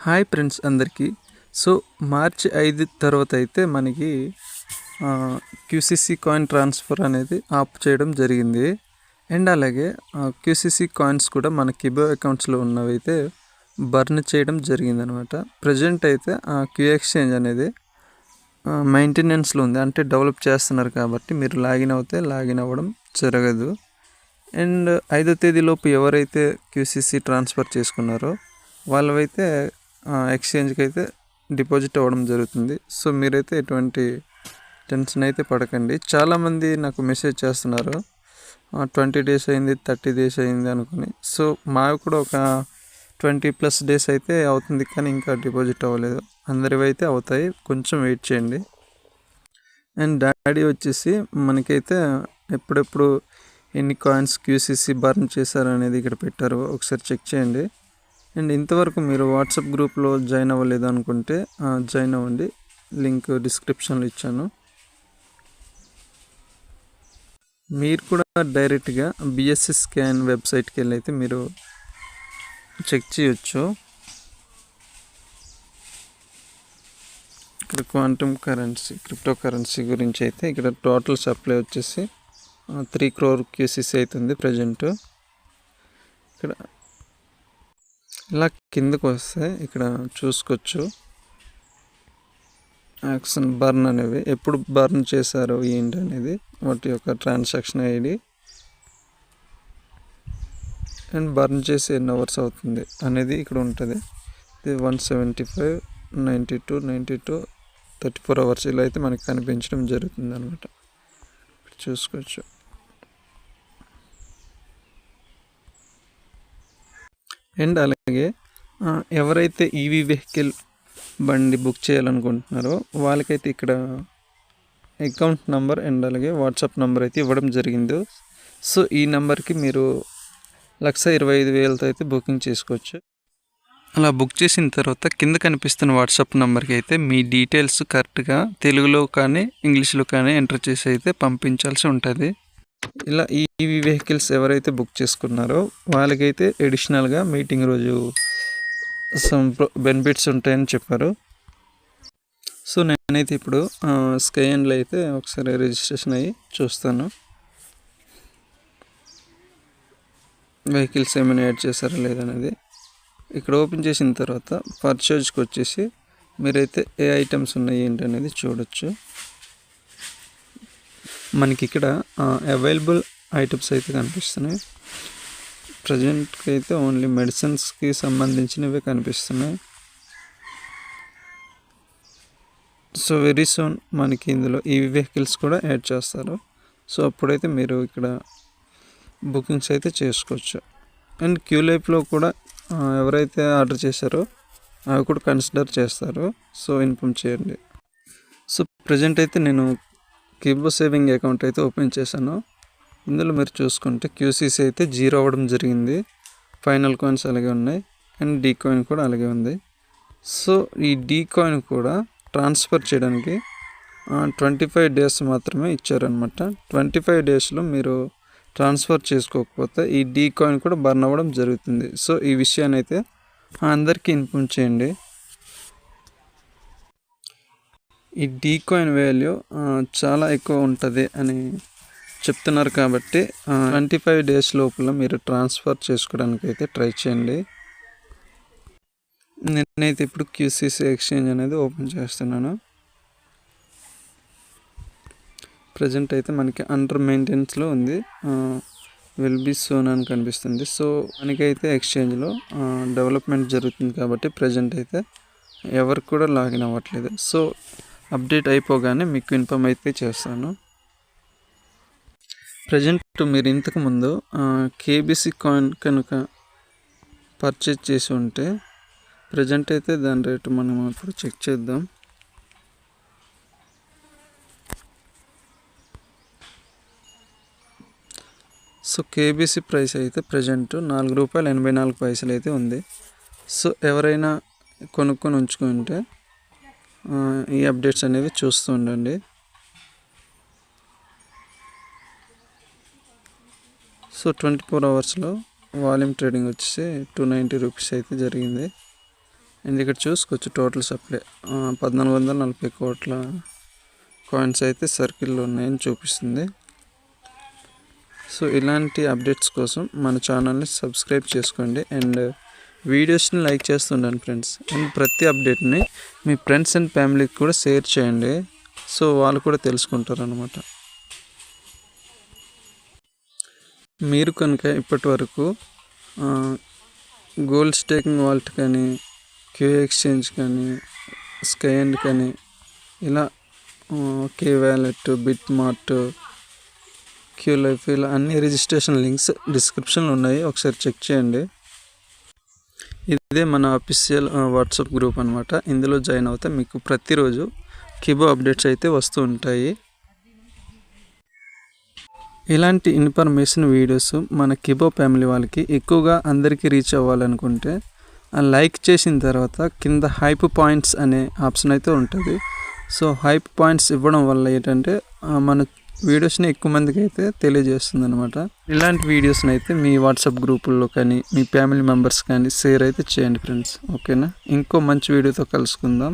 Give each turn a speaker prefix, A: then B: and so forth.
A: Hi friends అందరికీ. So మార్చి 5 తర్వాత అయితే మనకి క్యూసీసీ కాయిన్ ట్రాన్స్ఫర్ అనేది ఆప్ చేయడం జరిగింది. అండ్ అలాగే క్యూసీసీ కాయిన్స్ కూడా మన కిబో అకౌంట్స్లో ఉన్నవైతే బర్న్ చేయడం జరిగిందనమాట. ప్రజెంట్ అయితే క్యూ ఎక్స్చేంజ్ అనేది మెయింటెనెన్స్లో ఉంది, అంటే డెవలప్ చేస్తున్నారు కాబట్టి మీరు లాగిన్ అవుతే లాగిన్ అవ్వడం జరగదు. అండ్ 5వ తేదీలోపు ఎవరైతే క్యూసీసీ ట్రాన్స్ఫర్ చేసుకున్నారో వాళ్ళవైతే ఎక్స్చేంజ్కి అయితే డిపాజిట్ అవ్వడం జరుగుతుంది. సో మీరైతే ఎటువంటి టెన్షన్ అయితే పడకండి. చాలామంది నాకు మెసేజ్ చేస్తున్నారు 20 డేస్ అయింది, 30 డేస్ అయింది అనుకుని. సో మావి కూడా ఒక 20+ డేస్ అయితే అవుతుంది, కానీ ఇంకా డిపాజిట్ అవ్వలేదు. అందరివి అయితే అవుతాయి, కొంచెం వెయిట్ చేయండి. అండ్ డాడీ వచ్చేసి మనకైతే ఎప్పుడెప్పుడు ఎన్ని కాయిన్స్ క్యూసీసీ బర్న్ చేశారు అనేది ఇక్కడ పెట్టారు, ఒకసారి చెక్ చేయండి. అండ్ ఇంతవరకు మీరు వాట్సాప్ గ్రూప్లో జాయిన్ అవ్వలేదు అనుకుంటే జాయిన్ అవ్వండి, లింక్ డిస్క్రిప్షన్లో ఇచ్చాను. మీరు కూడా డైరెక్ట్గా బిఎస్సి స్కాన్ వెబ్సైట్కి వెళ్ళి అయితే మీరు చెక్ చేయొచ్చు. ఇక్కడ క్వాంటమ్ కరెన్సీ, క్రిప్టో కరెన్సీ గురించి అయితే ఇక్కడ టోటల్ సప్లై వచ్చేసి 3 crore క్యూసీసీ అవుతుంది ప్రజెంట్. ఇక్కడ ఇలా కిందకు వస్తే ఇక్కడ చూసుకోవచ్చు యాక్షన్ బర్న్ అనేవి, ఎప్పుడు బర్న్ చేశారు ఏంటి అనేది, వాటి యొక్క ట్రాన్సాక్షన్ ఐడి అండ్ బర్న్ చేసి ఎన్ని అవర్స్ అవుతుంది అనేది ఇక్కడ ఉంటుంది. ఇది 175, 92, 92, 34 hours ఇలా అయితే మనకి కనిపించడం జరుగుతుంది అనమాట. చూసుకోవచ్చు. అండ్ అలాగే ఎవరైతే ఈవీ వెహికల్ బండి బుక్ చేయాలనుకుంటున్నారో వాళ్ళకైతే ఇక్కడ అకౌంట్ నెంబర్ అండ్ అలాగే వాట్సాప్ నెంబర్ అయితే ఇవ్వడం జరిగింది. సో ఈ నెంబర్కి మీరు 1,25,000తో అయితే బుకింగ్ చేసుకోవచ్చు. అలా బుక్ చేసిన తర్వాత కింద కనిపిస్తున్న వాట్సాప్ నెంబర్కి అయితే మీ డీటెయిల్స్ కరెక్ట్గా తెలుగులో కానీ ఇంగ్లీష్లో కానీ ఎంటర్ చేసి అయితే పంపించాల్సి ఉంటుంది. ఇలా ఈవీ వెహికల్స్ ఎవరైతే బుక్ చేసుకున్నారో వాళ్ళకైతే అడిషనల్గా మీటింగ్ రోజు సమ్ బెనిఫిట్స్ ఉంటాయని చెప్పారు. సో నేనైతే ఇప్పుడు స్కైన్లో అయితే ఒకసారి రిజిస్ట్రేషన్ అయ్యి చూస్తాను, వెహికల్స్ ఏమైనా యాడ్ చేశారా లేదనేది. ఇక్కడ ఓపెన్ చేసిన తర్వాత పర్చేజ్కి వచ్చేసి మీరైతే ఏ ఐటమ్స్ ఉన్నాయి ఏంటి అనేది చూడొచ్చు. మనకి ఇక్కడ అవైలబుల్ ఐటమ్స్ అయితే కనిపిస్తున్నాయి. ప్రజెంట్కి అయితే ఓన్లీ మెడిసిన్స్కి సంబంధించినవే కనిపిస్తున్నాయి. సో వెరీ సూన్ మనకి ఇందులో ఈవీ వెహికల్స్ కూడా యాడ్ చేస్తారు. సో అప్పుడైతే మీరు ఇక్కడ బుకింగ్స్ అయితే చేసుకోవచ్చు. అండ్ క్యూ లైఫ్లో కూడా ఎవరైతే ఆర్డర్ చేశారో అవి కూడా కన్సిడర్ చేస్తారు. సో ఇన్ఫామ్ చేయండి. సో ప్రజెంట్ అయితే నేను కిబో సేవింగ్ అకౌంట్ అయితే ఓపెన్ చేశాను. ఇందులో మీరు చూసుకుంటే క్యూసీసీ అయితే 0 అవ్వడం జరిగింది. ఫైనల్ కాయిన్స్ అలాగే ఉన్నాయి అండ్ డీ కాయిన్ కూడా అలాగే ఉంది. సో ఈ డీ కాయిన్ కూడా ట్రాన్స్ఫర్ చేయడానికి 25 days మాత్రమే ఇచ్చారనమాట. 25 daysలో మీరు ట్రాన్స్ఫర్ చేసుకోకపోతే ఈ డీ కాయిన్ కూడా బర్న్ అవ్వడం జరుగుతుంది. సో ఈ విషయాన్ని అయితే అందరికీ ఇన్ఫార్మ్ చేయండి. ఈ డీ కాయిన్ వాల్యూ చాలా ఎక్కువ ఉంటుంది అని చెప్తున్నారు కాబట్టి 25 days లోపల మీరు ట్రాన్స్ఫర్ చేసుకోవడానికి అయితే ట్రై చేయండి. నేనైతే ఇప్పుడు క్యూసీసీ ఎక్స్చేంజ్ అనేది ఓపెన్ చేస్తున్నాను. ప్రజెంట్ అయితే మనకి అండర్ మెయింటెనెన్స్లో ఉంది, విల్ బీ సూన్ అని కనిపిస్తుంది. సో మనకైతే ఎక్స్చేంజ్లో డెవలప్మెంట్ జరుగుతుంది కాబట్టి ప్రజెంట్ అయితే ఎవరికి కూడా లాగిన్ అవ్వట్లేదు. సో అప్డేట్ అయిపోగానే మీకు ఇన్ఫామ్ అయితే చేస్తాను. ప్రజెంట్ మీరు ఇంతకుముందు కేబీసీ కాయిన్ కనుక పర్చేజ్ చేసి ఉంటే ప్రజెంట్ అయితే దాని రేటు మనం ఇప్పుడు చెక్ చేద్దాం. సో కేబీసీ ప్రైస్ అయితే ప్రజెంట్ ₹4.84 అయితే ఉంది. సో ఎవరైనా కొనుక్కొని ఉంచుకుంటే ఈ అప్డేట్స్ అనేవి చూస్తూ ఉండండి. సో 24 hours వాల్యూమ్ ట్రేడింగ్ వచ్చేసి ₹290 అయితే జరిగింది. అండ్ ఇక్కడ చూసుకోవచ్చు టోటల్ సప్లై 1440 కోట్ల కాయిన్స్ అయితే సర్కిల్లో ఉన్నాయని చూపిస్తుంది. సో ఇలాంటి అప్డేట్స్ కోసం మన ఛానల్ని సబ్స్క్రైబ్ చేసుకోండి అండ్ వీడియోస్ని లైక్ చేస్తుండండి ఫ్రెండ్స్. అండ్ ప్రతి అప్డేట్ని మీ ఫ్రెండ్స్ అండ్ ఫ్యామిలీకి కూడా షేర్ చేయండి, సో వాళ్ళు కూడా తెలుసుకుంటారు అన్నమాట. మీరు కనుక ఇప్పటి వరకు గోల్డ్ స్టేకింగ్ వాలెట్ కానీ, క్యూ ఎక్స్చేంజ్ కానీ, స్కైఎండ్ కానీ, ఇలా K wallet, BitMart, Q life, ఇలా అన్ని రిజిస్ట్రేషన్ లింక్స్ డిస్క్రిప్షన్లో ఉన్నాయి, ఒకసారి చెక్ చేయండి. ఇదే మన అఫీషియల్ వాట్సాప్ గ్రూప్ అనమాట. ఇందులో జాయిన్ అవుతే మీకు ప్రతిరోజు కిబో అప్డేట్స్ అయితే వస్తూ ఉంటాయి. ఇలాంటి ఇన్ఫర్మేషన్ వీడియోస్ మన కిబో ఫ్యామిలీ వాళ్ళకి ఎక్కువగా అందరికీ రీచ్ అవ్వాలనుకుంటే లైక్ చేసిన తర్వాత కింద హైప్ పాయింట్స్ అనే ఆప్షన్ అయితే ఉంటుంది. సో హైప్ పాయింట్స్ ఇవ్వడం వల్ల ఏంటంటే మన వీడియోస్ని ఎక్కువ మందికి అయితే తెలియజేస్తుంది అనమాట. ఇలాంటి వీడియోస్ని అయితే మీ వాట్సాప్ గ్రూపుల్లో కానీ, మీ ఫ్యామిలీ మెంబర్స్ కానీ షేర్ అయితే చేయండి ఫ్రెండ్స్. ఓకేనా? ఇంకో మంచి వీడియోతో కలుసుకుందాం.